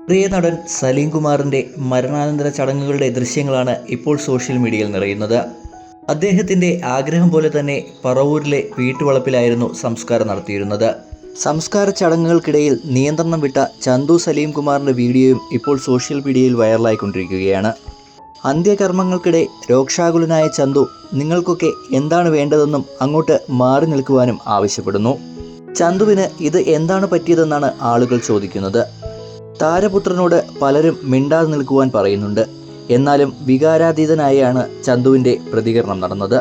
പ്രിയ നടൻ സലീം കുമാറിൻ്റെ മരണാനന്തര ചടങ്ങുകളുടെ ദൃശ്യങ്ങളാണ് ഇപ്പോൾ സോഷ്യൽ മീഡിയയിൽ നിറയുന്നത്. അദ്ദേഹത്തിൻ്റെ ആഗ്രഹം പോലെ തന്നെ പറവൂരിലെ വീട്ടുവളപ്പിലായിരുന്നു സംസ്കാരം നടത്തിയിരുന്നത്. സംസ്കാര ചടങ്ങുകൾക്കിടയിൽ നിയന്ത്രണം വിട്ട ചന്തു സലീം കുമാറിൻ്റെ വീഡിയോയും ഇപ്പോൾ സോഷ്യൽ മീഡിയയിൽ വൈറലായിക്കൊണ്ടിരിക്കുകയാണ്. അന്ത്യകർമ്മങ്ങൾക്കിടെ രോക്ഷാകുലനായ ചന്തു നിങ്ങൾക്കൊക്കെ എന്താണ് വേണ്ടതെന്നും അങ്ങോട്ട് മാറി നിൽക്കുവാനും ആവശ്യപ്പെടുന്നു. ചന്തുവിന് ഇത് എന്താണ് പറ്റിയതെന്നാണ് ആളുകൾ ചോദിക്കുന്നത്. താരപുത്രനോട് പലരും മിണ്ടാതെ നിൽക്കുവാൻ പറയുന്നുണ്ട്. എന്നാലും വികാരാതീതനായാണ് ചന്തുവിൻ്റെ പ്രതികരണം നടന്നത്.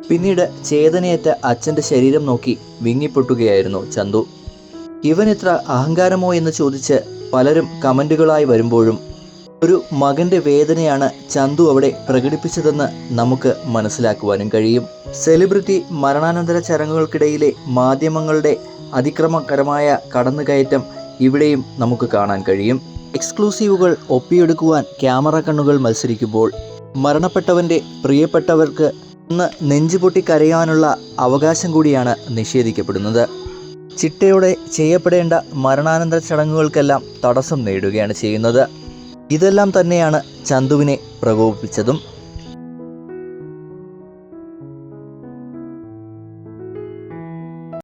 പിന്നീട് ചേതനയേറ്റ അച്ഛൻ്റെ ശരീരം നോക്കി വിങ്ങിപ്പൊട്ടുകയായിരുന്നു ചന്തു. ഇവനിത്ര അഹങ്കാരമോ എന്ന് ചോദിച്ച് പലരും കമൻറ്റുകളായി വരുമ്പോഴും ഒരു മകൻ്റെ വേദനയാണ് ചന്തു അവിടെ പ്രകടിപ്പിച്ചതെന്ന് നമുക്ക് മനസ്സിലാക്കുവാനും കഴിയും. സെലിബ്രിറ്റി മരണാനന്തര ചടങ്ങുകൾക്കിടയിലെ മാധ്യമങ്ങളുടെ അതിക്രമകരമായ കടന്നുകയറ്റം ഇവിടെയും നമുക്ക് കാണാൻ കഴിയും. എക്സ്ക്ലൂസീവുകൾ ഒപ്പിയെടുക്കുവാൻ ക്യാമറ കണ്ണുകൾ മത്സരിക്കുമ്പോൾ മരണപ്പെട്ടവൻ്റെ പ്രിയപ്പെട്ടവർക്ക് ഒന്ന് നെഞ്ചുപൊട്ടി കരയാനുള്ള അവകാശം കൂടിയാണ് നിഷേധിക്കപ്പെടുന്നത്. ചിട്ടയോടെ ചെയ്യപ്പെടേണ്ട മരണാനന്തര ചടങ്ങുകൾക്കെല്ലാം തടസ്സം നേടുകയാണ് ചെയ്യുന്നത്. ഇതെല്ലാം തന്നെയാണ് ചന്തുവിനെ പ്രകോപിപ്പിച്ചതും.